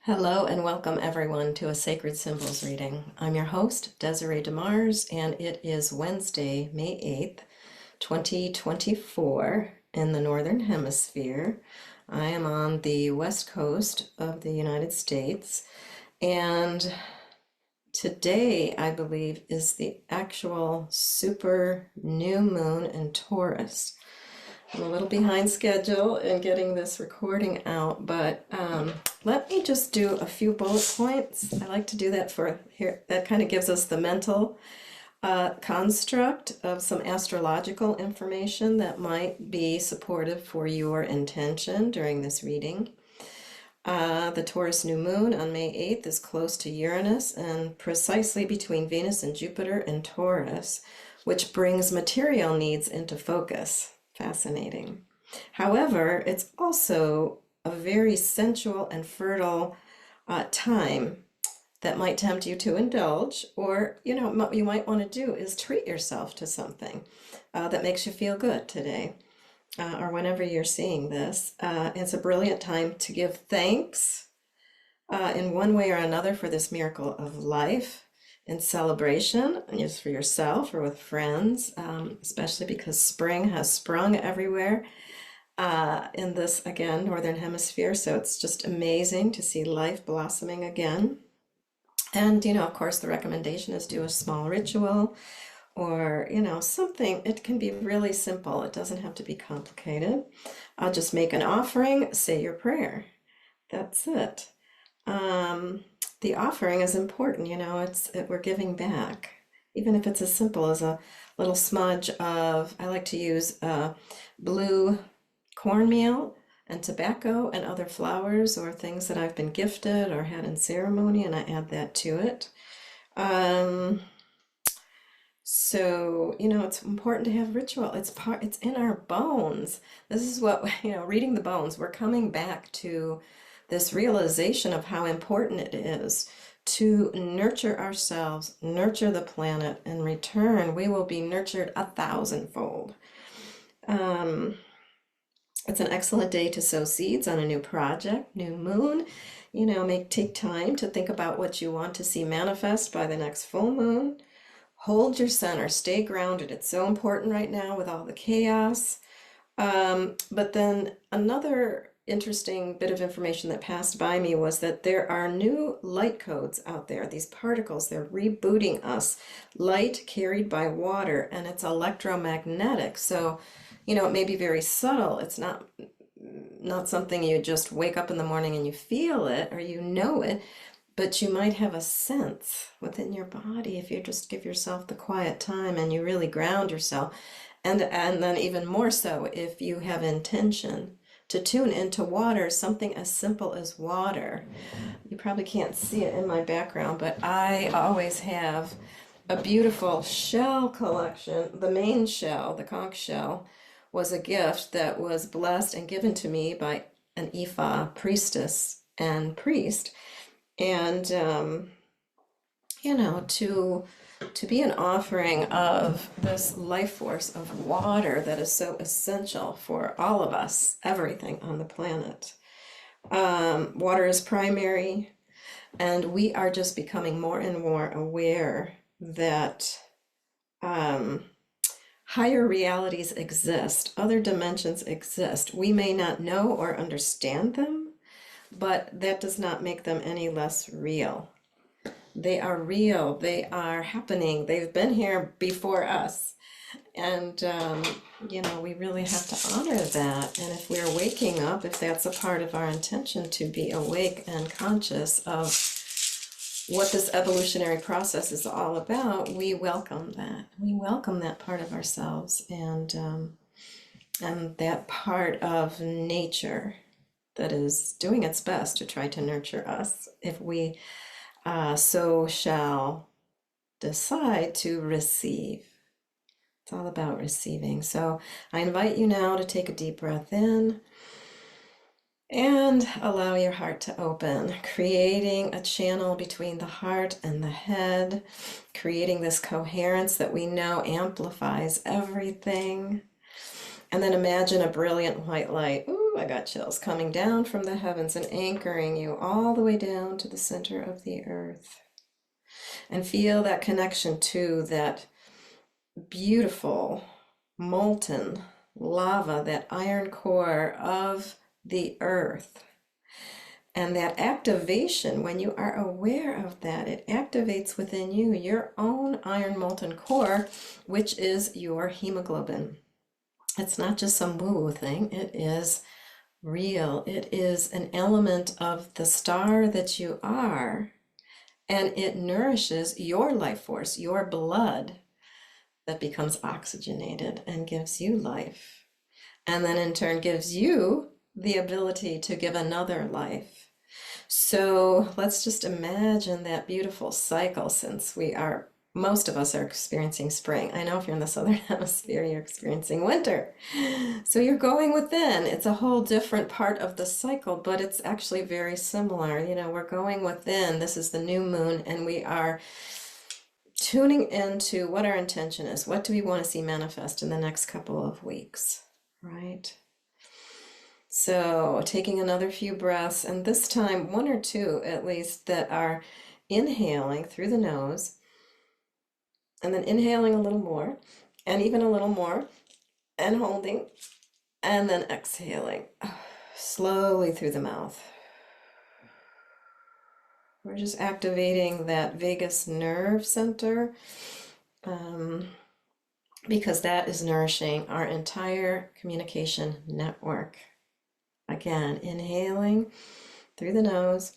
Hello and welcome everyone to a Sacred Symbols reading. I'm your host, Desiree DeMars, and it is Wednesday, May 8th, 2024 in the Northern Hemisphere. I am on the west coast of the United States, and today, I believe, is the actual super new moon in Taurus. I'm a little behind schedule in getting this recording out, but let me just do a few bullet points. I like to do that for here. That kind of gives us the mental construct of some astrological information that might be supportive for your intention during this reading. The Taurus new moon on May 8th is close to Uranus and precisely between Venus and Jupiter in Taurus, which brings material needs into focus. Fascinating. However, it's also a very sensual and fertile time that might tempt you to indulge, or what you might want to do is treat yourself to something that makes you feel good today, or whenever you're seeing this. It's a brilliant time to give thanks in one way or another for this miracle of life, in celebration, just for yourself or with friends, especially because spring has sprung everywhere in this, again, Northern Hemisphere. So it's just amazing to see life blossoming again. And, of course, the recommendation is do a small ritual or, something. It can be really simple. It doesn't have to be complicated. I'll just make an offering, say your prayer. That's it. The offering is important, we're giving back. Even if it's as simple as a little smudge of, I like to use blue cornmeal and tobacco and other flowers or things that I've been gifted or had in ceremony, and I add that to it. So, it's important to have ritual. It's in our bones. This is what, reading the bones, we're coming back to this realization of how important it is to nurture ourselves, nurture the planet. In return, we will be nurtured 1,000-fold. It's an excellent day to sow seeds on a new project, new moon. Take time to think about what you want to see manifest by the next full moon. Hold your center, stay grounded. It's so important right now with all the chaos. But then another interesting bit of information that passed by me was that there are new light codes out there. These particles, they're rebooting us. Light carried by water, and it's electromagnetic. So, it may be very subtle. It's not something you just wake up in the morning and you feel it or you know it, but you might have a sense within your body if you just give yourself the quiet time and you really ground yourself. And then even more so if you have intention to tune into water, something as simple as water. You probably can't see it in my background, but I always have a beautiful shell collection. The main shell, the conch shell, was a gift that was blessed and given to me by an Ifa priestess and priest. And, to be an offering of this life force of water that is so essential for all of us, everything on the planet. Water is primary, and we are just becoming more and more aware that higher realities exist, other dimensions exist. We may not know or understand them, but that does not make them any less real. They are real, they are happening, they've been here before us. And, we really have to honor that. And if we're waking up, if that's a part of our intention to be awake and conscious of what this evolutionary process is all about, we welcome that. We welcome that part of ourselves and that part of nature that is doing its best to try to nurture us. If we so shall decide to receive. It's all about receiving. So I invite you now to take a deep breath in and allow your heart to open, creating a channel between the heart and the head, creating this coherence that we know amplifies everything. And then imagine a brilliant white light. Ooh, I got chills, coming down from the heavens and anchoring you all the way down to the center of the earth. And feel that connection to that beautiful molten lava, that iron core of the earth. And that activation, when you are aware of that, it activates within you your own iron molten core, which is your hemoglobin. It's not just some woo-woo thing, it is real. It is an element of the star that you are, and it nourishes your life force, your blood, that becomes oxygenated and gives you life. And then in turn gives you the ability to give another life. So let's just imagine that beautiful cycle, since most of us are experiencing spring. I know if you're in the southern hemisphere, you're experiencing winter. So you're going within. It's a whole different part of the cycle, but it's actually very similar. You know, we're going within. This is the new moon, and we are tuning into what our intention is. What do we want to see manifest in the next couple of weeks, right? So taking another few breaths, and this time 1 or 2 at least, that are inhaling through the nose, and then inhaling a little more, and even a little more, and holding, and then exhaling slowly through the mouth. We're just activating that vagus nerve center, because that is nourishing our entire communication network. Again, inhaling through the nose,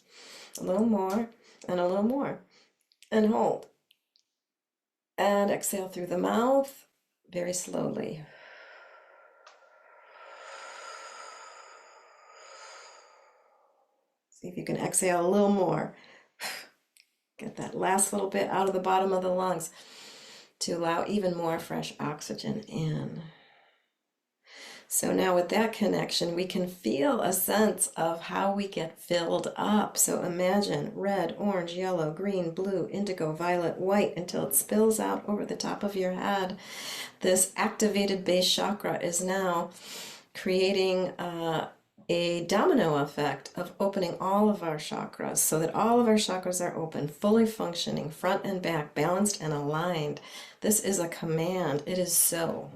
a little more, and a little more, and hold. And exhale through the mouth, very slowly. See if you can exhale a little more. Get that last little bit out of the bottom of the lungs to allow even more fresh oxygen in. So now with that connection, we can feel a sense of how we get filled up. So imagine red, orange, yellow, green, blue, indigo, violet, white, until it spills out over the top of your head. This activated base chakra is now creating a domino effect of opening all of our chakras, so that all of our chakras are open, fully functioning, front and back, balanced and aligned. This is a command. It is so.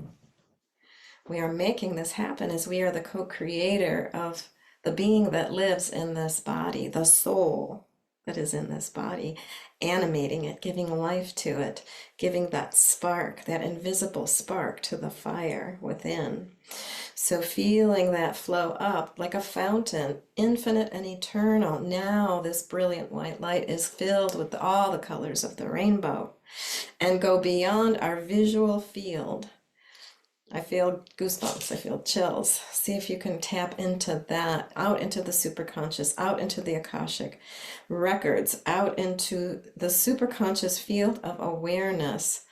We are making this happen as we are the co-creator of the being that lives in this body, the soul that is in this body, animating it, giving life to it, giving that spark, that invisible spark to the fire within. So feeling that flow up like a fountain, infinite and eternal. Now this brilliant white light is filled with all the colors of the rainbow and go beyond our visual field. I feel goosebumps, I feel chills. See if you can tap into that, out into the superconscious, out into the Akashic records, out into the superconscious field of awareness,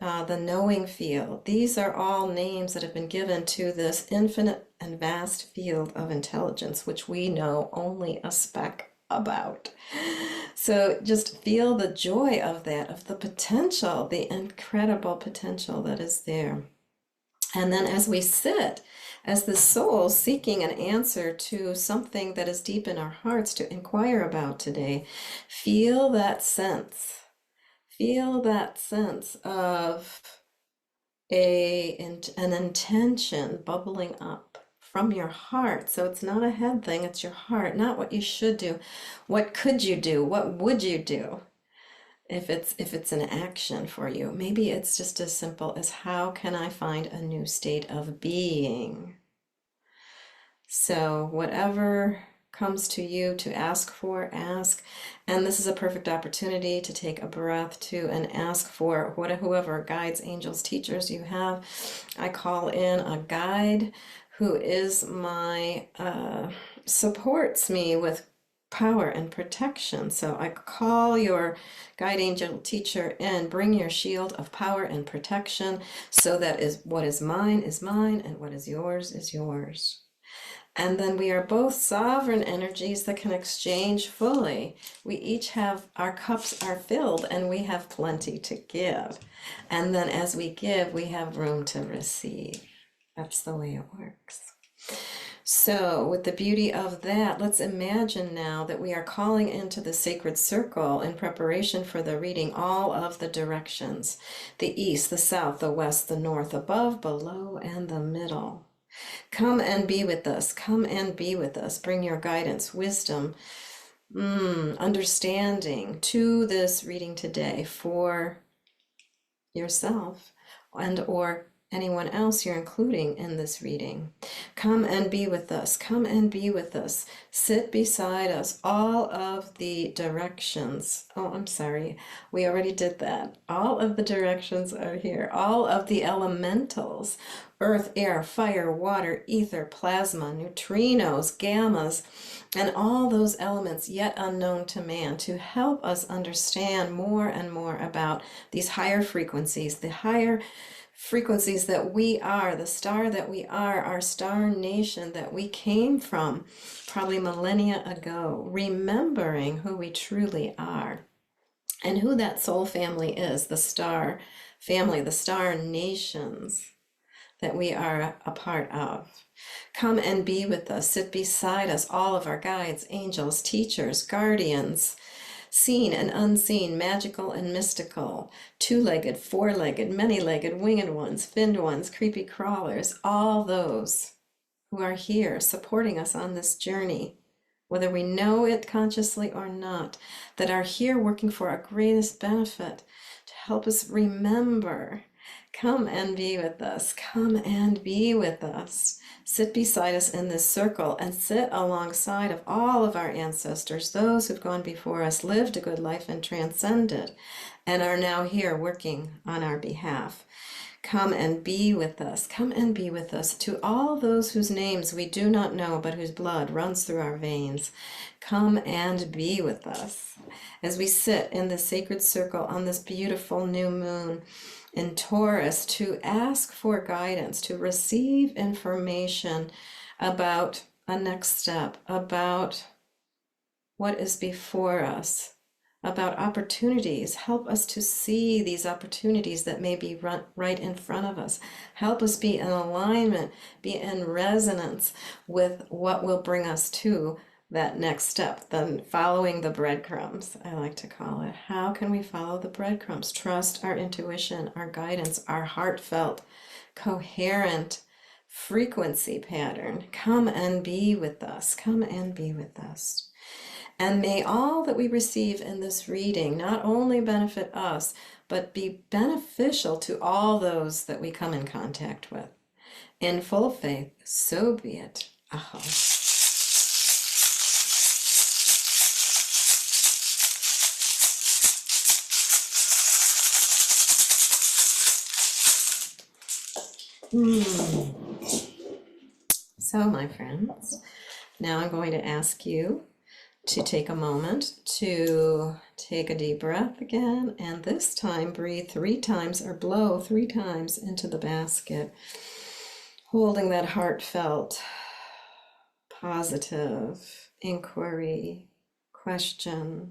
the knowing field. These are all names that have been given to this infinite and vast field of intelligence, which we know only a speck about. So just feel the joy of that, of the potential, the incredible potential that is there. And then as we sit, as the soul seeking an answer to something that is deep in our hearts to inquire about today, feel that sense. Feel that sense of an intention bubbling up from your heart. So it's not a head thing, it's your heart, not what you should do. What could you do? What would you do? If it's an action for you, maybe it's just as simple as, how can I find a new state of being? So whatever comes to you to ask for, ask. And this is a perfect opportunity to take a breath too and ask for whoever guides, angels, teachers you have. I call in a guide who is my supports me with power and protection. So I call your guide, angel, teacher in. Bring your shield of power and protection, so that is what is mine, and what is yours. And then we are both sovereign energies that can exchange fully. We each have, our cups are filled, and we have plenty to give. And then as we give, we have room to receive. That's the way it works. So, with the beauty of that, let's imagine now that we are calling into the sacred circle in preparation for the reading all of the directions: the east, the south, the west, the north, above, below, and the middle. Come and be with us. Come and be with us. Bring your guidance, wisdom, understanding to this reading today for yourself and or anyone else you're including in this reading. Come and be with us. Come and be with us. Sit beside us. All of the directions. Oh, I'm sorry. We already did that. All of the directions are here. All of the elementals: earth, air, fire, water, ether, plasma, neutrinos, gammas, and all those elements yet unknown to man, to help us understand more and more about these higher frequencies, the higher frequencies that we are, the star that we are, our star nation that we came from probably millennia ago, remembering who we truly are and who that soul family is, the star family, the star nations that we are a part of. Come and be with us. Sit beside us, all of our guides, angels, teachers, guardians, seen and unseen, magical and mystical, two-legged, four-legged, many-legged, winged ones, finned ones, creepy crawlers, all those who are here supporting us on this journey, whether we know it consciously or not, that are here working for our greatest benefit to help us remember. Come and be with us. Come and be with us. Sit beside us in this circle and sit alongside of all of our ancestors, those who've gone before us, lived a good life and transcended, and are now here working on our behalf. Come and be with us. Come and be with us. To all those whose names we do not know, but whose blood runs through our veins, come and be with us as we sit in the sacred circle on this beautiful new moon in Taurus, to ask for guidance, to receive information about a next step, about what is before us, about opportunities. Help us to see these opportunities that may be right in front of us. Help us be in alignment, be in resonance with what will bring us to that next step, then following the breadcrumbs, I like to call it. How can we follow the breadcrumbs? Trust our intuition, our guidance, our heartfelt, coherent frequency pattern. Come and be with us. Come and be with us. And may all that we receive in this reading not only benefit us, but be beneficial to all those that we come in contact with. In full faith, so be it. Aho. So, my friends, now I'm going to ask you to take a moment to take a deep breath again, and this time breathe 3 times or blow 3 times into the basket, holding that heartfelt, positive inquiry, question,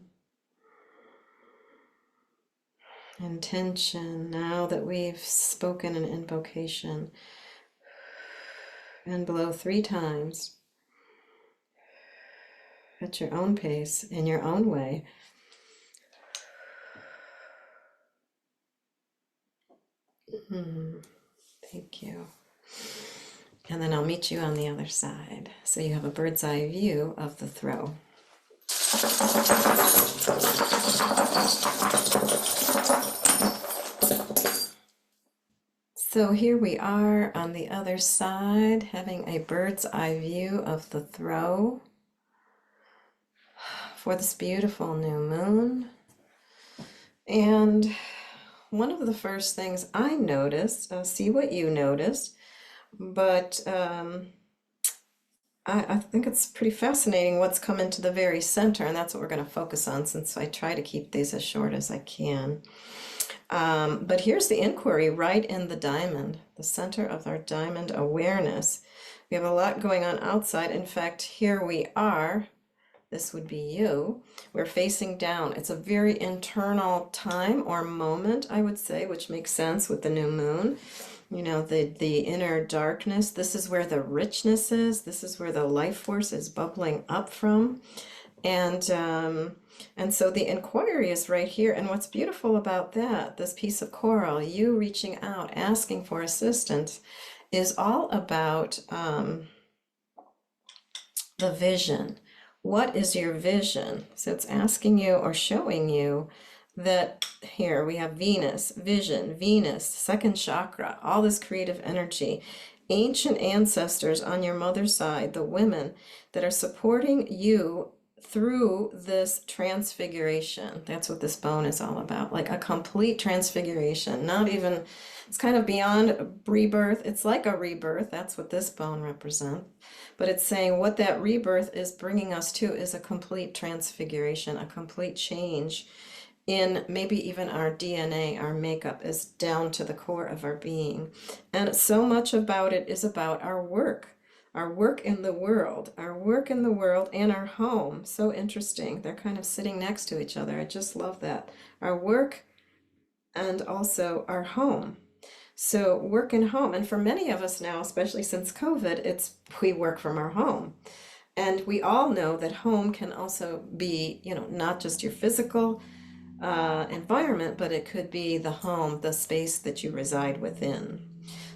intention. Now that we've spoken an invocation, and blow 3 times at your own pace, in your own way. Thank you. And then I'll meet you on the other side, so you have a bird's eye view of the throw. So here we are on the other side, having a bird's eye view of the throw for this beautiful new moon. And one of the first things I noticed, see what you noticed, but I think it's pretty fascinating what's come into the very center, and that's what we're going to focus on, since I try to keep these as short as I can. But here's the inquiry right in the diamond, the center of our diamond awareness. We have a lot going on outside. In fact, here we are. This would be you. We're facing down. It's a very internal time or moment, I would say, which makes sense with the new moon. the inner darkness. This is where the richness is. This is where the life force is bubbling up from. And so the inquiry is right here. And what's beautiful about that, this piece of coral, you reaching out, asking for assistance, is all about the vision. What is your vision? So it's asking you or showing you that here we have Venus, vision, Venus, second chakra, all this creative energy. Ancient ancestors on your mother's side, the women that are supporting you through this transfiguration. That's what this bone is all about, like a complete transfiguration. Not even, it's kind of beyond rebirth. It's like a rebirth. That's what this bone represents. But it's saying what that rebirth is bringing us to is a complete transfiguration, a complete change in maybe even our DNA, our makeup is down to the core of our being. And so much about it is about our work in the world, and our home. So interesting. They're kind of sitting next to each other. I just love that. Our work and also our home. So work and home. And for many of us now, especially since COVID, we work from our home. And we all know that home can also be, not just your physical environment, but it could be the home, the space that you reside within.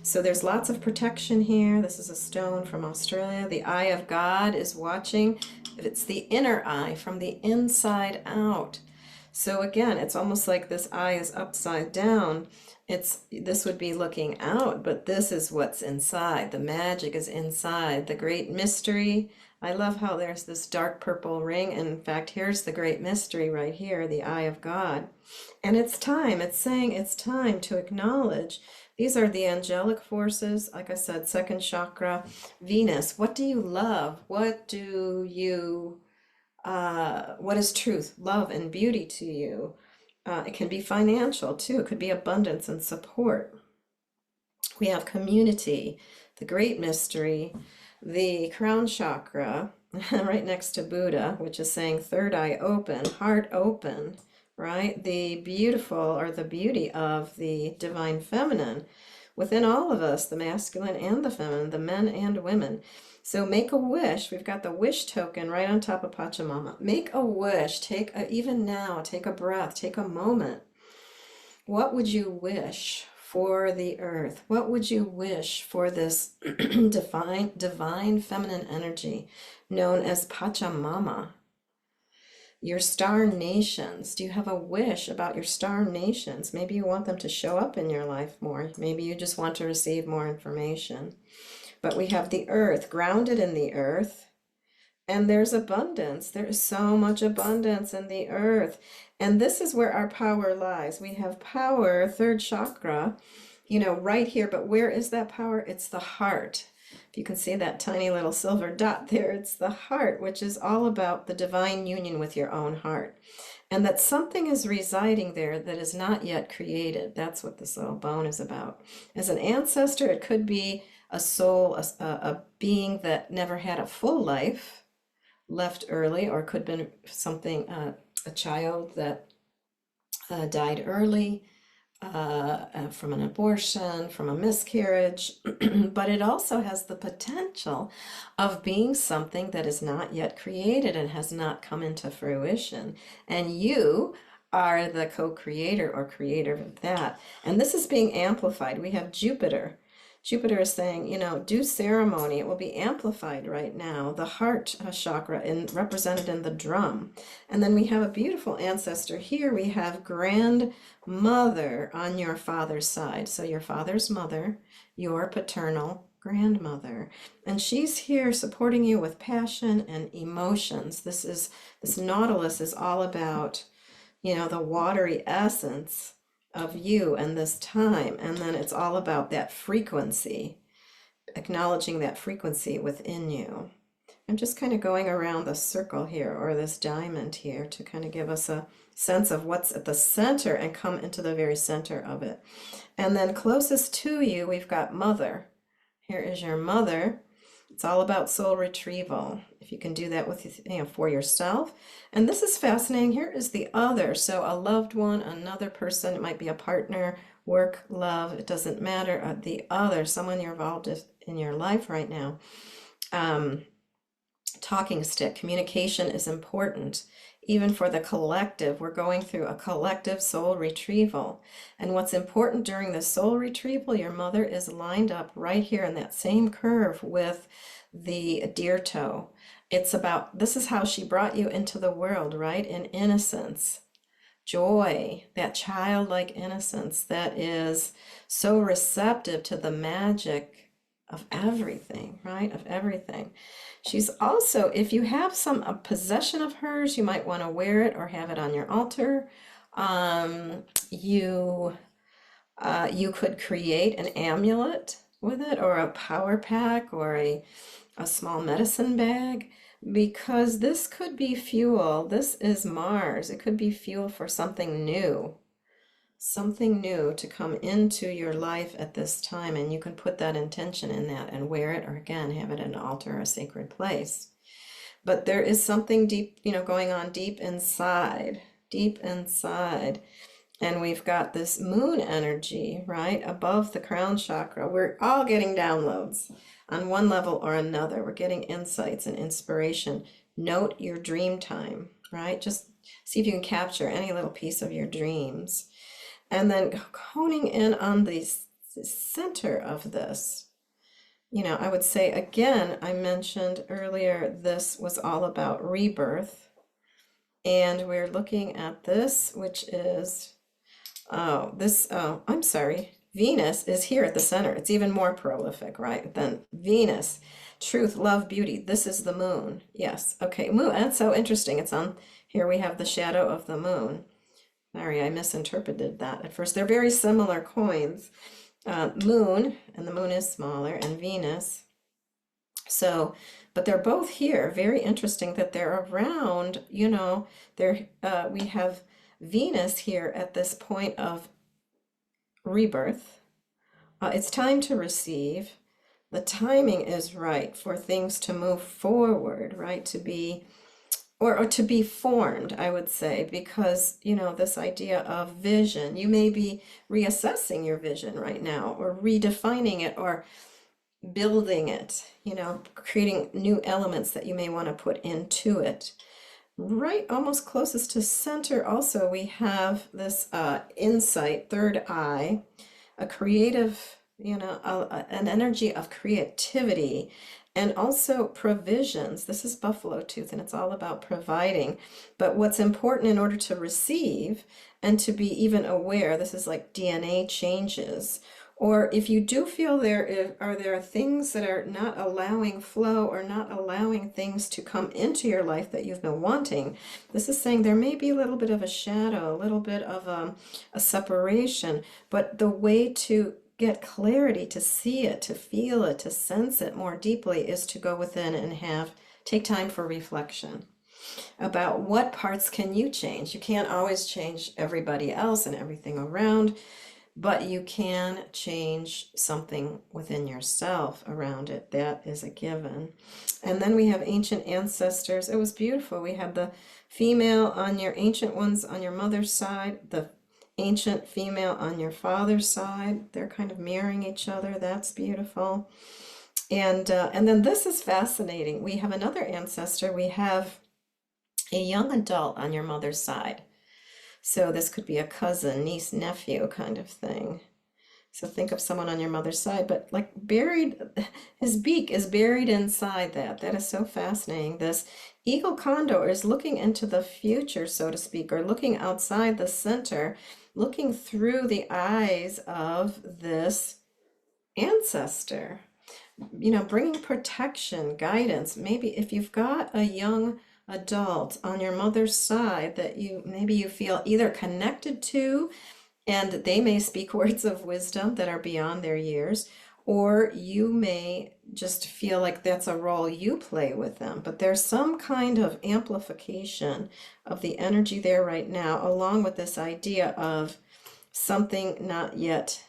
So there's lots of protection here. This is a stone from Australia. The eye of God is watching. It's the inner eye from the inside out. So again, it's almost like this eye is upside down. This would be looking out, but this is what's inside. The magic is inside. The great mystery. I love how there's this dark purple ring. In fact, here's the great mystery right here, the eye of God. And it's time. It's saying it's time to acknowledge. These are the angelic forces. Like I said, second chakra, Venus. What do you love? What is truth, love, and beauty to you? It can be financial too. It could be abundance and support. We have community, the great mystery, the crown chakra, right next to Buddha, which is saying third eye open, heart open, right? The beautiful or the beauty of the divine feminine within all of us, the masculine and the feminine, the men and women. So make a wish. We've got the wish token right on top of Pachamama. Make a wish. Even now, take a breath, take a moment. What would you wish for the earth? What would you wish for this divine feminine energy known as Pachamama? Your star nations. Do you have a wish about your star nations? Maybe you want them to show up in your life more. Maybe you just want to receive more information. But we have the earth, grounded in the earth, and there's abundance. There is so much abundance in the earth. And this is where our power lies. We have power, third chakra, right here. But where is that power? It's the heart. If you can see that tiny little silver dot there, it's the heart, which is all about the divine union with your own heart. And that something is residing there that is not yet created. That's what this little bone is about. As an ancestor, it could be a soul, a being that never had a full life, left early, or could have been something, a child that died early, from an abortion, from a miscarriage, but it also has the potential of being something that is not yet created and has not come into fruition. And you are the co-creator or creator of that. And this is being amplified. We have Jupiter. Jupiter is saying, do ceremony. It will be amplified right now. The heart chakra represented in the drum. And then we have a beautiful ancestor here. We have grandmother on your father's side. So your father's mother, your paternal grandmother. And she's here supporting you with passion and emotions. This Nautilus is all about, the watery essence of you and this time. And then it's all about that frequency, acknowledging that frequency within you. I'm just kind of going around the circle here, or this diamond here, to kind of give us a sense of what's at the center and come into the very center of it. And then closest to you, we've got mother. Here is your mother. It's all about soul retrieval. If you can do that with, for yourself. And this is fascinating. Here is the other. So a loved one, another person, it might be a partner work, love, it doesn't matter. The other, someone you're involved in your life right now. Um, Talking stick, communication is important. Even for the collective, we're going through a collective soul retrieval. And what's important during the soul retrieval, your mother is lined up right here in that same curve with the deer toe. It's about, this is how she brought you into the world, right? In innocence, joy, that childlike innocence that is so receptive to the magic of everything, right? Of everything. She's also, if you have a possession of hers, you might want to wear it or have it on your altar. Um, you you could create an amulet with it, or a power pack, or a small medicine bag, because this could be fuel. This is Mars. It could be fuel for something new to come into your life at this time, and you can put that intention in that and wear it, or again, have it in an altar or a sacred place. But there is something deep, going on deep inside. And we've got this moon energy, right, above the crown chakra. We're all getting downloads on one level or another. We're getting insights and inspiration. Note your dream time, right? Just see if you can capture any little piece of your dreams. And then honing in on the center of this. I would say again, I mentioned earlier, this was all about rebirth. And we're looking at this, which is, I'm sorry, Venus is here at the center. It's even more prolific, right? Than Venus. Truth, love, beauty. This is the moon. Yes. Okay, moon. That's so interesting. It's on, here we have the shadow of the moon. Sorry, I misinterpreted that at first. They're very similar coins. Moon, and the moon is smaller, and Venus. So, but they're both here. Very interesting that they're around, we have Venus here at this point of rebirth. It's time to receive. The timing is right for things to move forward, right? To be or to be formed, I would say, because, this idea of vision, you may be reassessing your vision right now, or redefining it, or building it, creating new elements that you may want to put into it. Right, almost closest to center, also, we have this insight, third eye, a creative, an energy of creativity, and also provisions. This is buffalo tooth, and it's all about providing. But what's important in order to receive and to be even aware, this is like DNA changes. Or if you do feel there are things that are not allowing flow, or not allowing things to come into your life that you've been wanting, this is saying there may be a little bit of a shadow, a little bit of a separation. But the way to get clarity, to see it, to feel it, to sense it more deeply, is to go within and take time for reflection about what parts can you change. You can't always change everybody else and everything around, but you can change something within yourself around it. That is a given. And then we have ancient ancestors. It was beautiful. We have the female on your ancient ones on your mother's side, the ancient female on your father's side. They're kind of mirroring each other. That's beautiful. And then this is fascinating. We have another ancestor. We have a young adult on your mother's side. So this could be a cousin, niece, nephew kind of thing. So think of someone on your mother's side, but like buried, his beak is buried inside that. That is so fascinating. This eagle condor is looking into the future, so to speak, or looking outside the center, looking through the eyes of this ancestor, bringing protection, guidance. Maybe if you've got a young adult on your mother's side that maybe you feel either connected to, and they may speak words of wisdom that are beyond their years, or you may just feel like that's a role you play with them. But there's some kind of amplification of the energy there right now, along with this idea of something not yet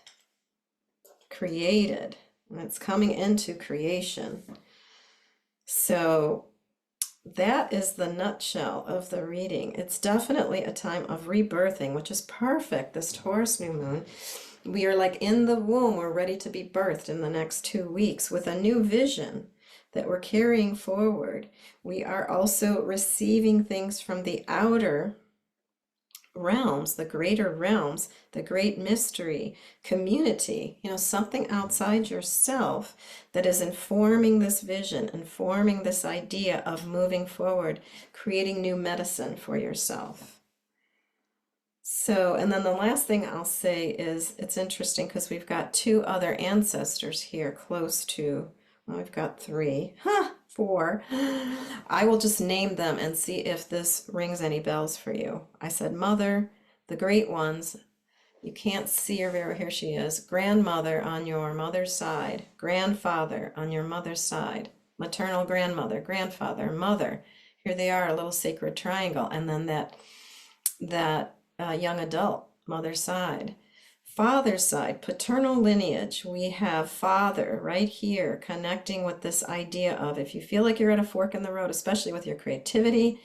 created, and it's coming into creation. So that is the nutshell of the reading. It's definitely a time of rebirthing, which is perfect. This Taurus new moon, we are like in the womb. We're ready to be birthed in the next 2 weeks with a new vision that we're carrying forward. We are also receiving things from the outer realms, the greater realms, the great mystery, community, something outside yourself that is informing this vision, informing this idea of moving forward, creating new medicine for yourself. So, and then the last thing I'll say is it's interesting because we've got two other ancestors here close to, well, we've got three, four. I will just name them and see if this rings any bells for you. I said mother, the great ones. You can't see her very well. Here she is. Grandmother on your mother's side, grandfather on your mother's side, maternal grandmother, grandfather, mother. Here they are, a little sacred triangle, and then that young adult, mother's side. Father's side, paternal lineage, we have father right here connecting with this idea of if you feel like you're at a fork in the road, especially with your creativity,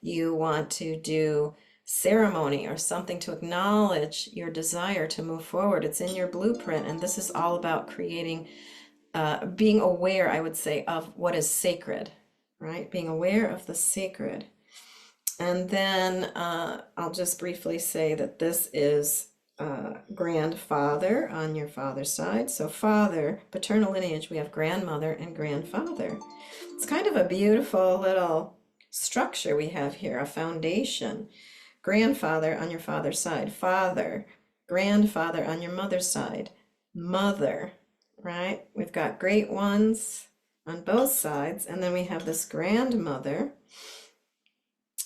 you want to do ceremony or something to acknowledge your desire to move forward. It's in your blueprint, and this is all about creating, being aware, I would say, of what is sacred, right? Being aware of the sacred. And then I'll just briefly say that this is grandfather on your father's side. So father, paternal lineage, we have grandmother and grandfather. It's kind of a beautiful little structure we have here, a foundation. Grandfather on your father's side, father, grandfather on your mother's side, mother, right? We've got great ones on both sides, and then we have this grandmother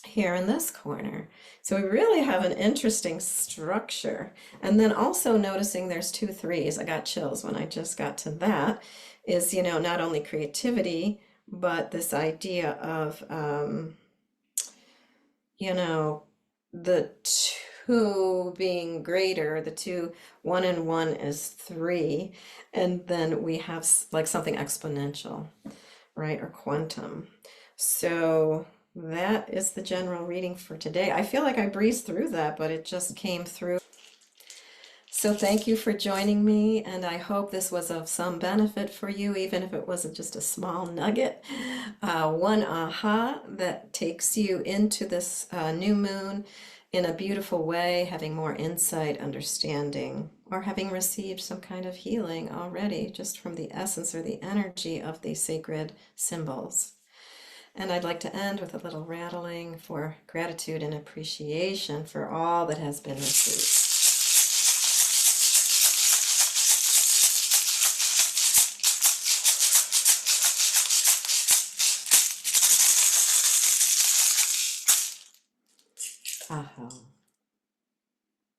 here in this corner. So we really have an interesting structure. And then also noticing there's 2 3s. I got chills when I just got to that. Is, not only creativity, but this idea of, the two being greater, the two, 1 and 1 is 3. And then we have like something exponential, right? Or quantum. So that is the general reading for today. I feel like I breezed through that, but it just came through. So thank you for joining me, and I hope this was of some benefit for you, even if it wasn't just a small nugget. One aha that takes you into this new moon in a beautiful way, having more insight, understanding, or having received some kind of healing already just from the essence or the energy of these sacred symbols. And I'd like to end with a little rattling for gratitude and appreciation for all that has been received. Aha.